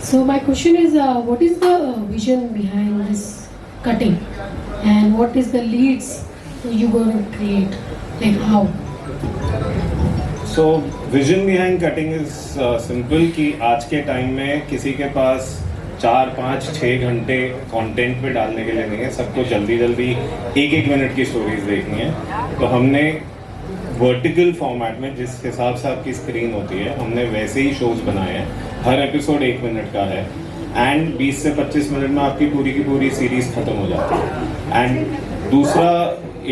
So my question is, what is the vision behind this cutting, and what is the leads you going to create? Like how? So vision behind cutting is simple कि आज के time में किसी के पास 4, 5, 6 घंटे content पे डालने के लिए नहीं है। सबको जल्दी जल्दी 1-1 मिनट की स्टोरीज देखनी है। तो हमने वर्टिकल फॉर्मेट में जिस हिसाब से आपकी स्क्रीन होती है, हमने वैसे ही शोज बनाए हैं। हर एपिसोड 1 मिनट का है एंड 20 से 25 मिनट में आपकी पूरी की पूरी सीरीज खत्म हो जाती है। एंड दूसरा,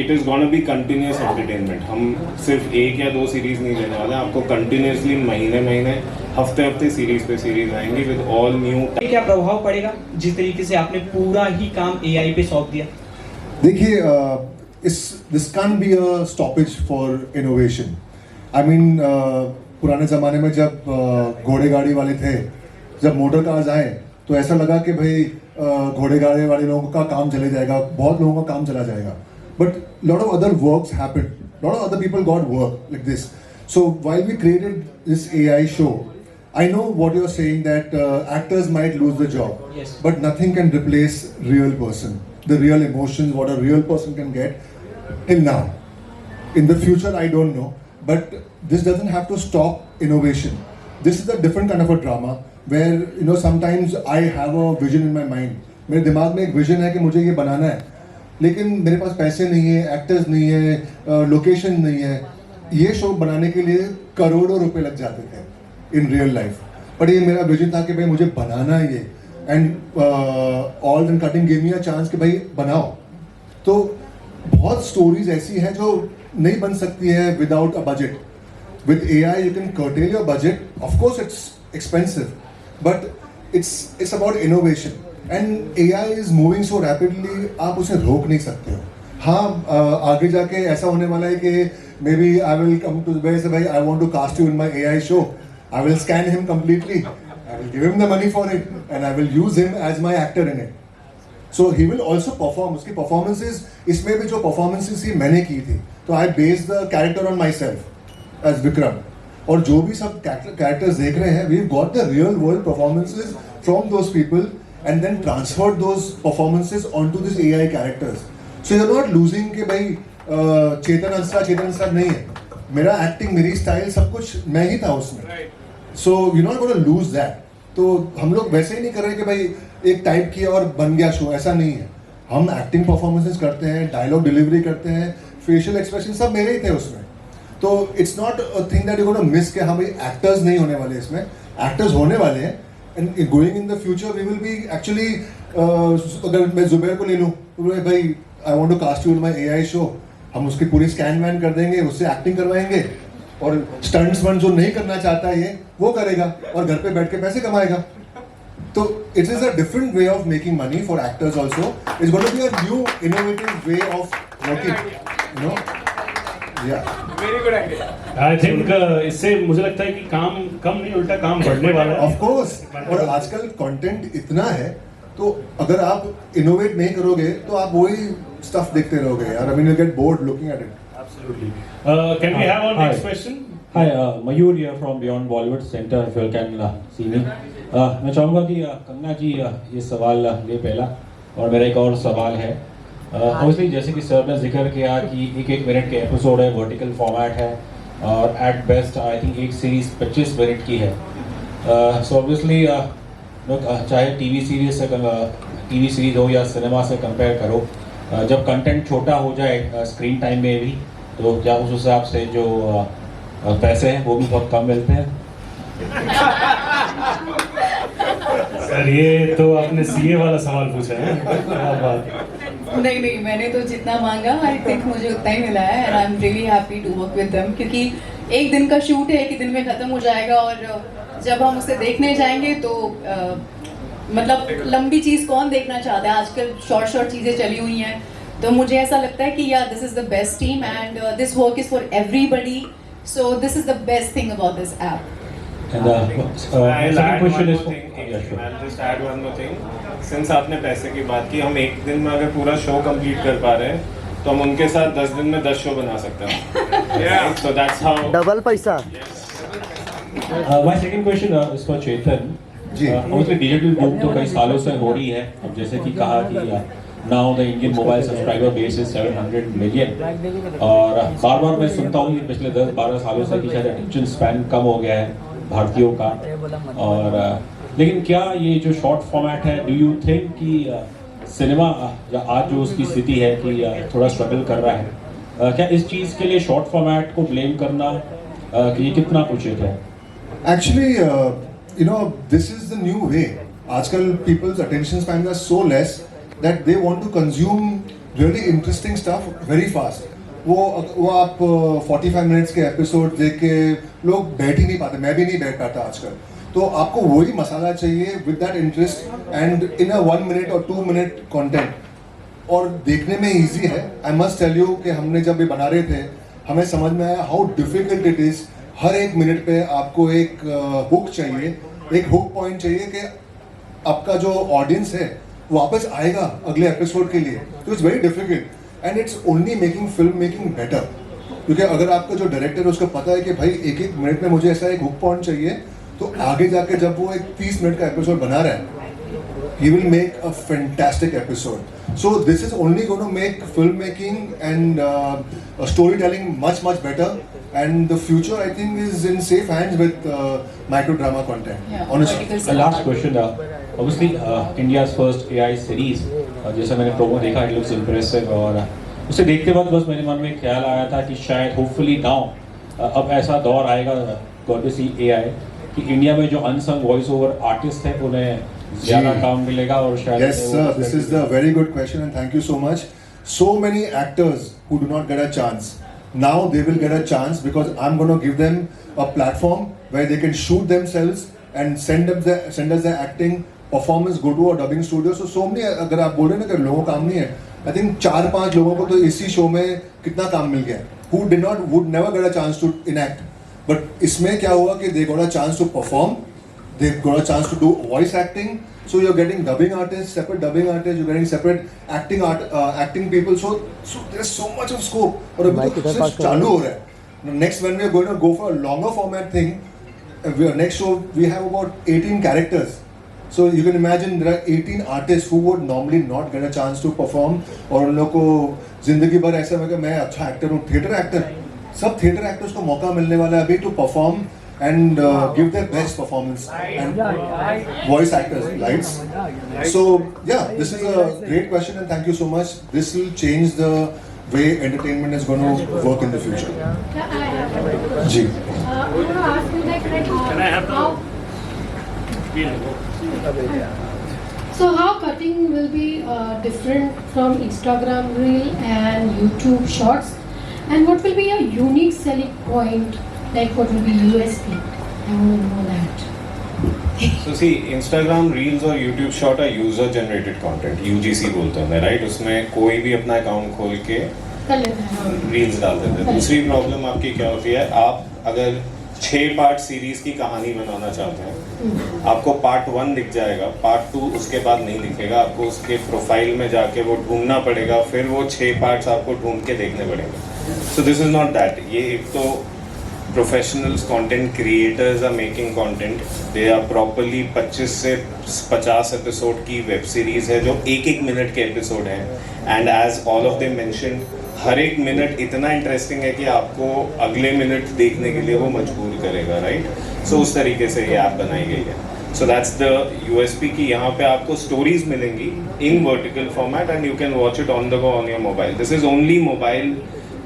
it is gonna be continuous entertainment. हम सिर्फ 1 या 2 सीरीज नहीं देने वाले, आपको कंटिन्यूसली महीने हफ्ते सीरीज पे सीरीज आएंगी विद ऑल न्यू। क्या प्रभाव पड़ेगा जिस तरीके से आपने पूरा ही काम एआई पे सौंप दिया? देखिए, this can be a stoppage for innovation. I mean, पुराने ज़माने में जब घोड़े गाड़ी वाले थे, जब मोटर कार्स आए तो ऐसा लगा कि भाई घोड़े गाड़ी वाले लोगों का काम चले जाएगा, बहुत लोगों का काम चला जाएगा। But lot of other works happened. Lot of other people got work like this. So while we created this AI show, I know what you're saying, that actors might lose the job. Yes. But nothing can replace real person. The real emotions, what a real person can get till now. In the future, I don't know. But this doesn't have to stop innovation. This is a different kind of a drama where, you know, sometimes I have a vision in my mind. मेरे दिमाग में एक vision है कि मुझे ये बनाना है, लेकिन मेरे पास पैसे नहीं है, एक्टर्स नहीं है, लोकेशन नहीं है। ये शो बनाने के लिए करोड़ों रुपए लग जाते थे इन रियल लाइफ। पर ये मेरा विजन था कि भाई मुझे बनाना है ये, and all and cutting give me a chance कि भाई बनाओ। तो बहुत स्टोरीज ऐसी हैं जो नहीं बन सकती है without a budget. With AI you can cartel your budget. Of course it's expensive, but it's about innovation. And AI is moving so rapidly, आप उसे रोक नहीं सकते हो। हाँ, आगे जाके ऐसा होने वाला है कि maybe I will come to way से भाई I want to cast you in my AI show, I will scan him completely, I will give him the money for it and I will use him as my actor in it. So he will also perform. उसकी performances, इसमें भी जो performances ही मैंने की थी, तो I based the character on myself as Vikram. और जो भी सब कैरेक्टर्स देख रहे हैं, we got the real world performances from those people and then transferred those performances onto this AI characters. So you're not losing कि भाई चेतन अंसराज नहीं है। मेरा एक्टिंग, मेरी स्टाइल, सब कुछ मैं ही था उसमें। So you're not going to lose that. तो हम लोग वैसे ही नहीं कर रहे कि भाई एक टाइप किया और बन गया शो, ऐसा नहीं है। हम एक्टिंग परफॉर्मेंसेस करते हैं, डायलॉग डिलीवरी करते हैं, फेशियल एक्सप्रेशन सब मेरे ही थे उसमें। तो it's not a thing that you gonna miss कि हाँ भाई एक्टर्स नहीं होने वाले इसमें। एक्टर्स होने वाले हैं, and going in the future we will be actually अगर मैं जुबैर को ले लूँ तो भाई I want to cast you in my AI show, हम उसकी पूरी स्कैन वैन कर देंगे, उससे एक्टिंग करवाएंगे, और स्टंट्स वन जो नहीं करना चाहता है ये वो करेगा और घर पे बैठ के पैसे कमाएगा। तो it is a different way of making money for actors also. It's going to be a new innovative way of working, you know. Yeah. Very good idea. I think इससे मुझे लगता है कि काम कम नहीं, उल्टा काम बढ़ने वाला है। ऑफ कोर्स, और आजकल कंटेंट इतना है, तो अगर आप इनोवेट नहीं करोगे तो आप वही स्टफ देखते रहोगे यार। I mean you get bored looking at it. Absolutely. Can we have our next question? Hi, Mayur here from Beyond Bollywood Center, if you can see me. मैं चाहूँगा कि कंगना जी ये सवाल ले पहला, और मेरा एक और सवाल है। ऑब्वियसली जैसे कि सर ने जिक्र किया कि 1-1 मिनट के एपिसोड है, वर्टिकल फॉर्मेट है, और एट बेस्ट आई थिंक एक सीरीज़ 25 मिनट की है। सो ऑब्वियसली चाहे टीवी सीरीज़ हो या सिनेमा से कंपेयर करो, जब कंटेंट छोटा हो जाए स्क्रीन टाइम में भी, तो क्या उस हिसाब से जो पैसे हैं वो भी बहुत कम मिलते हैं? सर ये तो आपने सीए वाला सवाल पूछा है। क्या बात। नहीं, मैंने तो जितना मांगा आई थिंक मुझे उतना ही मिला है, and I am really happy to work with them, क्योंकि एक दिन का शूट है, एक ही दिन में खत्म हो जाएगा, और जब हम उसे देखने जाएंगे तो मतलब लंबी चीज़ कौन देखना चाहता है? आजकल शॉर्ट चीज़ें चली हुई हैं, तो मुझे ऐसा लगता है कि यार this is the best team and this work is for everybody, so this is the best thing about this app. And I'll second question is I'll just add one more thing. Since आपने पैसे की बात की, हम एक दिन में अगर पूरा शो कंप्लीट कर पा रहे हैं तो हम उनके साथ 10 दिन में 10 शो बना सकते हैं। So that's how. डबल पैसा। My second question is for Chetan. जी। obviously डिजिटल बूम तो कई सालों से हो रही है। अब जैसे कि कहा कि now the Indian mobile subscriber base is 700 million, और बार बार मैं सुनता हूँ कि पिछले 10-12 सालों से कि शायद अटेंशन स्पैन कम हो गया है भारतीयों का। और लेकिन क्या ये जो शॉर्ट फॉर्मेट है, डू यू थिंक कि सिनेमा आज जो उसकी स्थिति है कि थोड़ा स्ट्रगल कर रहा है, क्या इस चीज़ के लिए शॉर्ट फॉर्मेट को ब्लेम करना कि ये कितना उचित है? Actually, you know, this is the new way. आजकल people's attention spans are so less that they want to consume really interesting stuff very fast. वो आप 45 मिनट्स के एपिसोड देख के लोग बैठ ही नहीं पाते, मैं भी नहीं बैठ पाता आजकल। तो आपको वही मसाला चाहिए with that interest and in a 1 minute or 2 minute content, और देखने में इजी है। आई मस्ट टेल यू कि हमने जब ये बना रहे थे हमें समझ में आया हाउ डिफिकल्ट इट इज़। हर एक मिनट पे आपको एक हुक चाहिए, एक हुक पॉइंट चाहिए कि आपका जो ऑडियंस है वापस आएगा अगले एपिसोड के लिए। तो it's very difficult and it's only making film making better, क्योंकि अगर आपका जो डायरेक्टर है उसको पता है कि भाई एक एक मिनट में मुझे ऐसा एक हुक पॉइंट चाहिए, तो आगे जाके जब वो एक 30 मिनट का एपिसोड बना रहा है, he will make a fantastic episode. So this is only going to make filmmaking and storytelling much better, and the future I think is in safe hands with micro drama content. Yeah, Honestly. vertical A last question, obviously India's first AI series, जैसा मैंने promo देखा, it looks impressive, और उसे देखते वक्त बस मेरे मन में ख्याल आया था कि शायद होपफुली नाउ अब ऐसा दौर आएगा courtesy AI कि इंडिया में जो अनसंग वॉइस ओवर आर्टिस्ट हैं उन्हें ज़्यादा काम मिलेगा, और शायद Yes, sir. This is the very good question, and thank you so much. So many actors who do not get a chance, now they will get a chance because I'm going to give them a platform where they can shoot themselves and send us their acting performance, go to a dubbing studio. So many, अगर आप बोल रहे हैं ना कि लोगों को काम नहीं है, I think 4-5 लोगों को तो इसी शो में कितना काम मिल गया, would never get a chance to enact. But इसमें क्या हुआ कि they got a chance to perform. They've got a chance to do voice acting, so you're getting dubbing artists, separate dubbing artists, you're getting separate acting people. So there's so much of scope. और अभी तो सिर्फ चालू हो रहा है. Next, when we are going to go for a longer format thing, next show we have about 18 characters. So you can imagine there are 18 artists who would normally not get a chance to perform, और उन लोगों को जिंदगी भर ऐसा लगा मैं अच्छा एक्टर हूँ, थिएटर एक्टर, सब थिएटर एक्टर्स को मौका मिलने वाला है अभी to perform and give their best performance, and voice actors, lights. So yeah, this is a great question and thank you so much. This will change the way entertainment is going to work in the future. Yeah, I have. Ji. I want to ask you like how. So how cutting will be different from Instagram Reel and YouTube Shorts, and what will be a unique selling point? Like what will be USP? I want to know that. So see, Instagram Reels और YouTube Short are user generated content, UGC बोलते हैं, right? उसमें कोई भी अपना account खोल के कर लेते हैं। रील्स डाल देते हैं। दूसरी प्रॉब्लम आपकी क्या होती है, आप अगर 6 पार्ट सीरीज की कहानी बनाना चाहते हैं, आपको पार्ट 1 दिख जाएगा, पार्ट 2 उसके बाद नहीं दिखेगा, आपको उसके प्रोफाइल में जाके वो ढूंढना पड़ेगा, फिर वो 6 पार्ट्स आपको ढूंढ के देखने पड़ेंगे। So this is not that. ये एक तो professionals content creators are making content, they are properly 25 से 50 एपिसोड की वेब सीरीज है जो एक मिनट के एपिसोड हैं, and as all of them mentioned, हर एक मिनट इतना इंटरेस्टिंग है कि आपको अगले मिनट देखने के लिए वो मजबूर करेगा, राइट? सो उस तरीके से ये ऐप बनाई गई है। सो दैट्स द यूएसपी की यहाँ पे आपको स्टोरीज मिलेंगी in vertical format and you can watch it on the go on your mobile. This is only mobile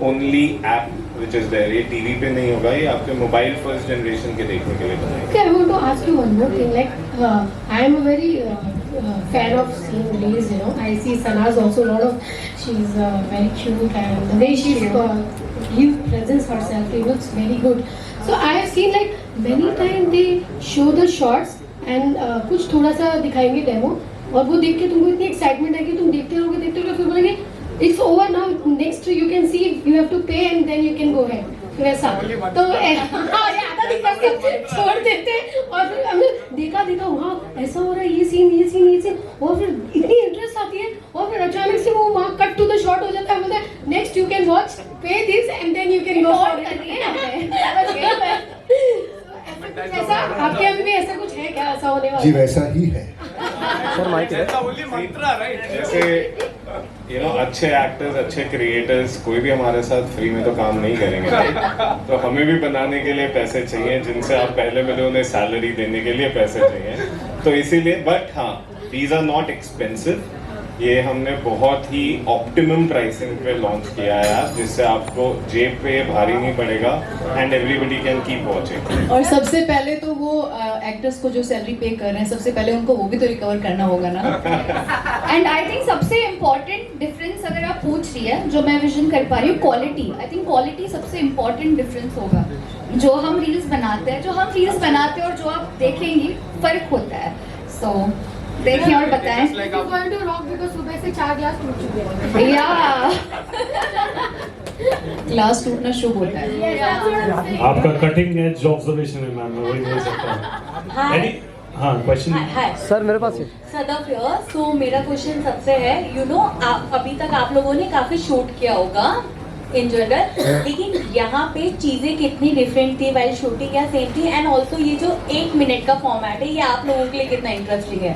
only app which is there. ये टीवी पे नहीं होगा, ये आपके मोबाइल फर्स्ट जनरेशन के देखने के लिए बनाएंगे। Okay, I want to ask you one more thing. Like, I am a very fan of seeing reels. You know, I see Sanaz also a lot of. She's very cute and the way she presents herself, it looks very good. So I have seen like many times they show the shots and कुछ थोड़ा सा दिखाएंगे demo, और वो देख के तुमको इतनी एक्साइटमेंट है कि तुम देखते रहोगे, फिर बोलेंगे It's over now. Next you can see you have to pay and then you can go ahead. वैसा तो आधा दिखा छोड़ देते, और फिर हमने देखा वहाँ ऐसा हो रहा है, ये सीन, और फिर इतनी इंटरेस्ट आती है, और फिर अचानक से वो वहाँ कट टू द शॉट हो जाता है, बोलते हैं next you can watch, pay this and then you can go for it. ऐसा आपके अभी भी ऐसा कुछ है क्या, ऐसा होने जी वैसा ही है। जैसे अच्छे एक्टर्स, अच्छे क्रिएटर्स कोई भी हमारे साथ फ्री में तो काम नहीं करेंगे right? तो हमें भी बनाने के लिए पैसे चाहिए, जिनसे आप पहले मिले उन्हें सैलरी देने के लिए पैसे चाहिए, तो इसीलिए बट हाँ, दीज आर नॉट एक्सपेंसिव। ये हमने बहुत ही ऑप्टिमम प्राइसिंग पे लॉन्च किया है यार, जिससे आपको जेब पे भारी नहीं पड़ेगा and everybody can keep watching. और सबसे पहले तो वो एक्टर्स को जो सैलरी पे कर रहे हैं, सबसे पहले उनको वो भी तो रिकवर करना होगा ना। एंड आई थिंक सबसे इम्पोर्टेंट डिफरेंस अगर आप पूछ रही है, जो मैं विजन कर पा रही हूँ, क्वालिटी। आई थिंक क्वालिटी सबसे इम्पोर्टेंट डिफरेंस होगा। जो हम रील्स बनाते हैं और जो आप देखेंगी फर्क होता है। सो देखिए और बताएं। सुबह से 4 ग्लास टूट चुके हैं। या ग्लास टूटना शुभ होता है। आपका कटिंग एज ऑब्जर्वेशन है मैम, मैं वही बोल सकता हूँ। Any- हाँ, क्वेश्चन। हाय सर मेरे पास सदफ हियर। सो मेरा क्वेश्चन सबसे है, अभी तक आप लोगों ने काफी शूट किया होगा इन जनरल, लेकिन यहाँ पे चीजें कितनी डिफरेंट थी वाइल शूटिंग या सेम थी? एंड ऑल्सो ये जो 1 मिनट का फॉर्मेट है, ये आप लोगों के लिए कितना इंटरेस्टिंग है?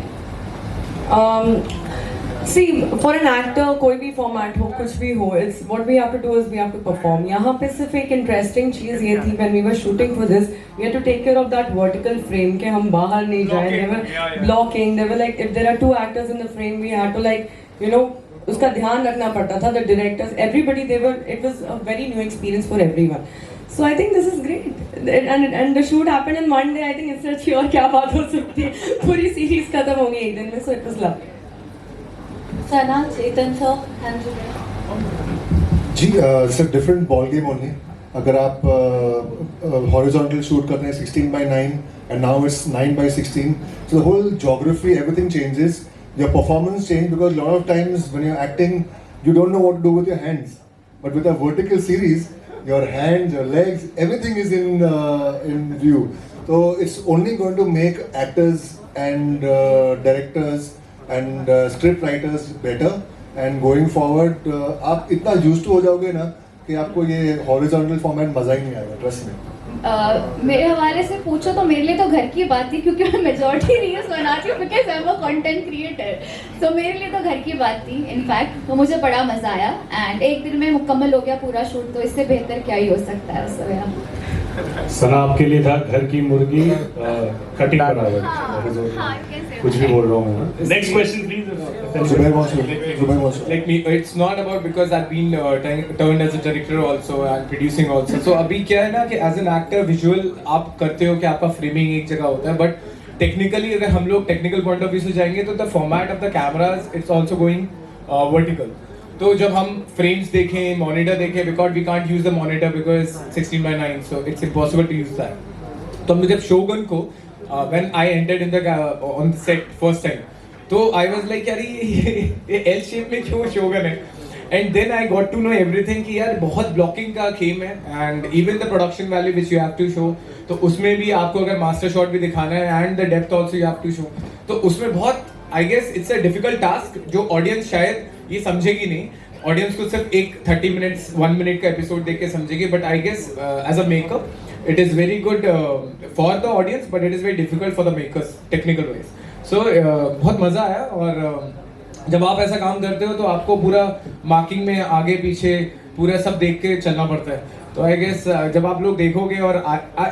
सी फॉर एन एक्टर कोई भी फॉर्मेट हो, कुछ भी हो, it's what we have to do is we have to perform. यहाँ पे सिर्फ एक इंटरेस्टिंग चीज ये थी, when we were shooting for this we had to take care of that vertical frame के हम बाहर नहीं जाए। There were blocking, there were like if there are 2 actors in the frame we had to like उसका ध्यान रखना पड़ता था। The directors, everybody, there were, it was a very new experience for everyone. So I think this is great and the shoot happened in one day. I think इससे अच्छी और क्या बात हो सकती है, पूरी सीरीज खत्म हो गई एक दिन में। So it was lovely. Sana, Chetan sir, हैंड्स जी it's a different ball game only. अगर आप हॉरिजॉन्टल शूट करते हैं 16:9 and now it's 9:16, so the whole geography, everything changes, your performance change, because a lot of times when you're acting you don't know what to do with your hands, but with a vertical series your hands, your legs, everything is in view. So it's only going to make actors and directors and script writers better, and going forward आप इतना used to हो जाओगे ना कि आपको ये horizontal format मजा ही नहीं आएगा, trust me. मेरे हवाले से पूछो तो मेरे लिए तो घर की बात थी, क्योंकि मैं मेजॉरिटी रील्स बनाती हूँ because I am a content creator. तो मेरे लिए तो घर की बात थी इनफैक्ट। तो मुझे बड़ा मजा आया एंड एक दिन में मुकम्मल हो गया पूरा शूट, तो इससे बेहतर क्या ही हो सकता है। सना आपके लिए था घर की मुर्गी कटिंग बराबर। कुछ भी बोल रहा हूँ मैं। Next question please. Zubair wants to. Like me, it's not about because I've been turned as a director also and producing also. So अभी क्या है ना कि as an actor visual आप करते हो कि आपका framing एक जगह होता है, but technically अगर हम लोग technical point of view से जाएंगे तो the format of the cameras it's also going vertical. तो जब हम frames देखें, monitor देखें, because we can't use the monitor because 16:9, so it's impossible to use that. तो हमने जब Shogun को when I entered in the on the set first time, तो I was like यार ये L shape में क्यों Shogun है? And then I got to know everything कि यार बहुत ब्लॉकिंग का खेम है, and even the production value which you have to show, तो उसमें भी आपको अगर मास्टर शॉट भी दिखाना है and the depth also you have to show, तो उसमें बहुत I guess it's a difficult task जो ऑडियंस शायद ये समझेगी नहीं। ऑडियंस को सिर्फ एक 30 मिनट्स 1 मिनट का एपिसोड देख के समझेगी, but I guess as a makeup it is very good for the audience, but it is very difficult for the makers technical wise. So बहुत मज़ा आया। और जब आप ऐसा काम करते हो तो आपको पूरा मार्किंग में आगे पीछे पूरा सब देख के चलना पड़ता है। तो आई गेस जब आप लोग देखोगे, और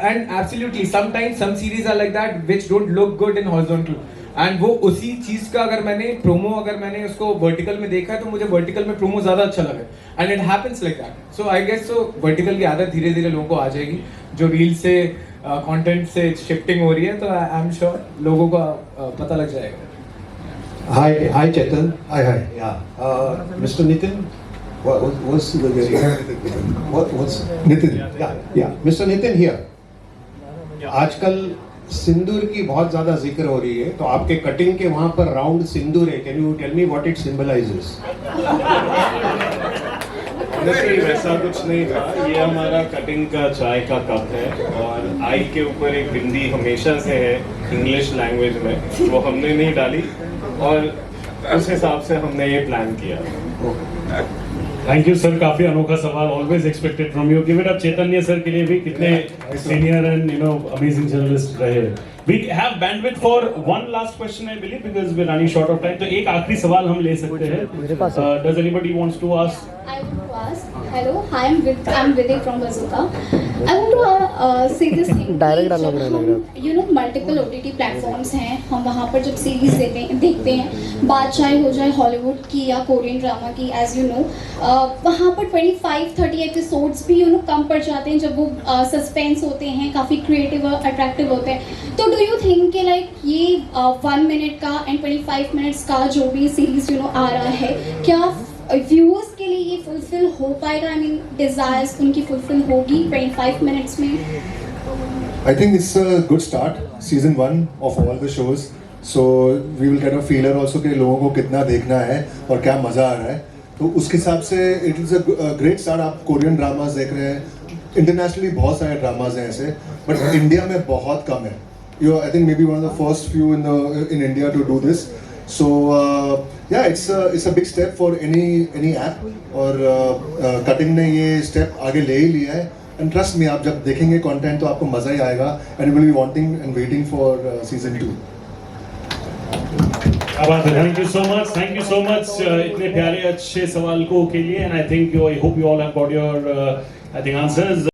and absolutely sometimes some series are like that which don't look good in horizontal, and वो उसी चीज का अगर मैंने उसको वर्टिकल में देखा है तो मुझे वर्टिकल में प्रोमो ज्यादा अच्छा लगा, and it happens like that. So I guess so vertical की आदत धीरे धीरे लोगों को आ जाएगी, जो रील से कंटेंट से शिफ्टिंग हो रही है, तो आई एम श्योर लोगों को पता लग जाएगा। Hi Chetan. Hi. Yeah. Mr. Nitin. What's the what's Nitin. Yeah. Mr. Nitin here. आजकल सिंदूर की बहुत ज्यादा जिक्र हो रही है, तो आपके कटिंग के वहां पर राउंड सिंदूर है। Can you tell me what it symbolises? Honestly, वैसा कुछ नहीं था। ये हमारा कटिंग का चाय का कप है, और आई के ऊपर एक बिंदी हमेशा से है इंग्लिश लैंग्वेज में, वो हमने नहीं डाली, और उस हिसाब से हमने ये प्लान किया। थैंक यू सर, काफी अनोखा सवाल, always expected from you. Give it up Chaitanya sir के लिए भी, कितने सीनियर एंड अमेजिंग जर्नलिस्ट रहे। We have bandwidth for one last question, I believe, because we're running short of time. तो एक आखिरी सवाल हम ले सकते हैं. Does anybody wants to ask? I want to ask. Hello, hi, I'm Vidya from Bazooka. I want to say this thing. Multiple OTT platforms हैं. हम वहाँ पर जब सीरीज देखते हैं, बात चाहे हो जाए हॉलीवुड की या कोरियन ड्रामा की, as you know, वहाँ पर 25-30 एपिसोड्स भी कम पड़ जाते हैं जब वो सस्पेंस होते हैं, काफ़ी क्रिएटिव और अट्रैक्टिव होते हैं. तो डू यू थिंक कि लाइक ये 1 मिनट का एंड 25 मिनट्स का जो भी सीरीज आ रहा है, क्या व्यूअर्स के लिए ये फुलफिल हो पाएगा? आई मीन डिजायर्स उनकी फुलफिल होगी 25 मिनट्स में? I think it's a good start, season 1 of all the shows. So we will get a feeler also कि लोगों को कितना देखना है और क्या मज़ा आ रहा है. तो उसके हिसाब से it is a great start. आप कोरियन ड्रामास देख रहे हैं, इंटरनेशनली बहुत सारे ड्रामास हैं ऐसे, बट इंडिया में बहुत कम है. I think maybe one of the first few in India to do this. So yeah, it's a big step for any app. और cutting ने ये step आगे ले ही लिया है. And trust me, आप जब देखेंगे content तो आपको मज़ा ही आएगा. And you will be wanting and waiting for season 2. Thank you so much. Thank you so much. इतने प्यारे अच्छे सवाल को के लिए. And I hope you all have got your answers.